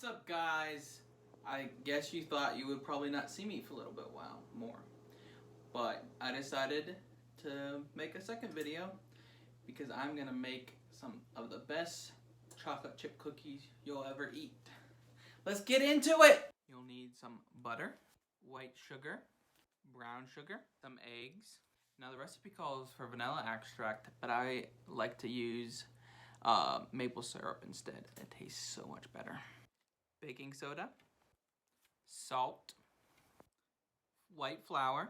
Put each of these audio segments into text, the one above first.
What's up, guys? I guess you thought you would probably not see me for a little bit while more, but I decided to make a second video because I'm gonna make some of the best chocolate chip cookies you'll ever eat. Let's get into it! You'll need some butter, white sugar, brown sugar, some eggs. Now the recipe calls for vanilla extract, but I like to use maple syrup instead. It tastes so much better. Baking soda, salt, white flour,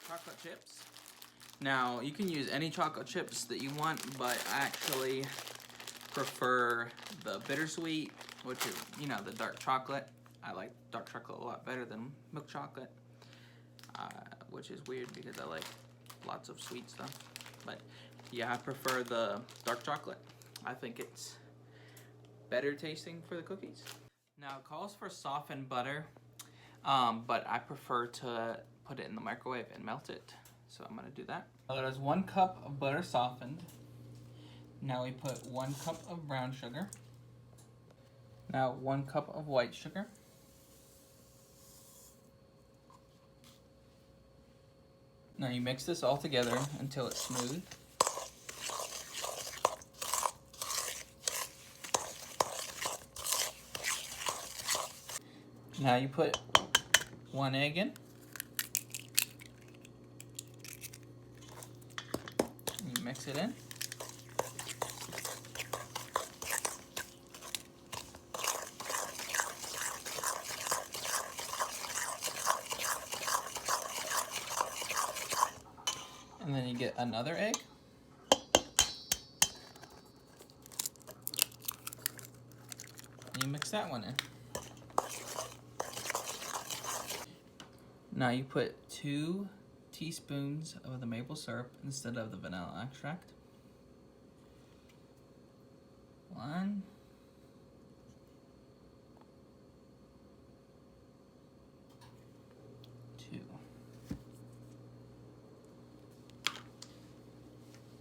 chocolate chips. Now you can use any chocolate chips that you want, but I actually prefer the bittersweet, which is, you know, the dark chocolate. I like dark chocolate a lot better than milk chocolate, which is weird because I like lots of sweet stuff. But yeah, I prefer the dark chocolate. I think it's better tasting for the cookies. Now it calls for softened butter, but I prefer to put it in the microwave and melt it. So I'm gonna do that. That is 1 cup of butter softened. Now we put 1 cup of brown sugar. Now 1 cup of white sugar. Now you mix this all together until it's smooth. Now you put 1 egg in. You mix it in. And then you get another egg. And you mix that one in. Now you put 2 teaspoons of the maple syrup instead of the vanilla extract. 1. 2.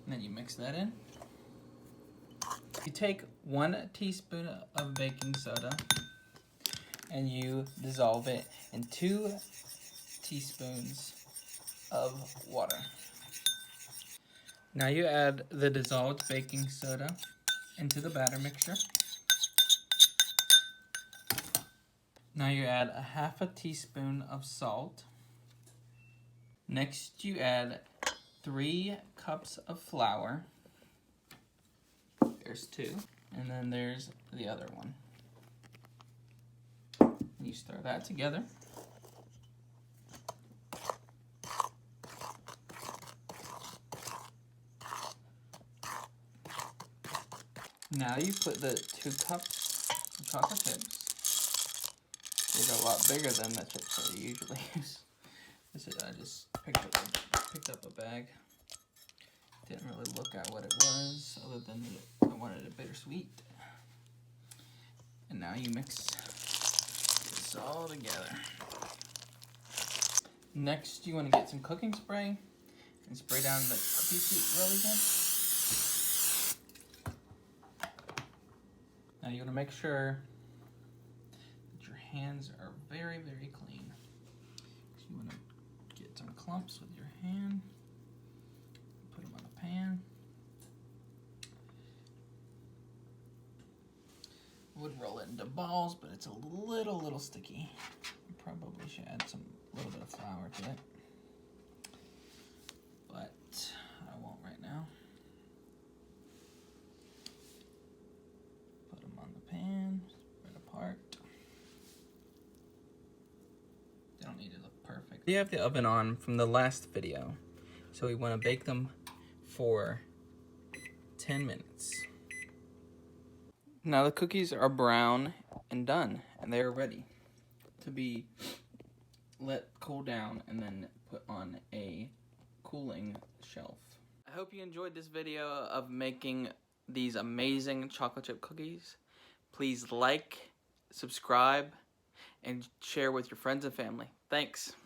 And then you mix that in. You take 1 teaspoon of baking soda and you dissolve it in 2 teaspoons of water. Now you add the dissolved baking soda into the batter mixture. Now you add a 1/2 teaspoon of salt. Next you add 3 cups of flour. There's 2, and then there's the other one. You stir that together. Now you put the 2 cups of chocolate chips. These are a lot bigger than the chips that I usually use. I just picked up a bag. Didn't really look at what it was, other than I wanted it bittersweet. And now you mix this all together. Next, you want to get some cooking spray and spray down the cookie sheet really good. Now you want to make sure that your hands are very, very clean. So you want to get some clumps with your hand, put them on the pan. Would roll it into balls, but it's a little sticky. You probably should add a little bit of flour to it, but I won't right now. Put them on the pan, spread apart. They don't need to look perfect. We have the oven on from the last video, so we want to bake them for 10 minutes. Now the cookies are brown and done, and they are ready to be let cool down and then put on a cooling shelf. I hope you enjoyed this video of making these amazing chocolate chip cookies. Please like, subscribe, and share with your friends and family. Thanks.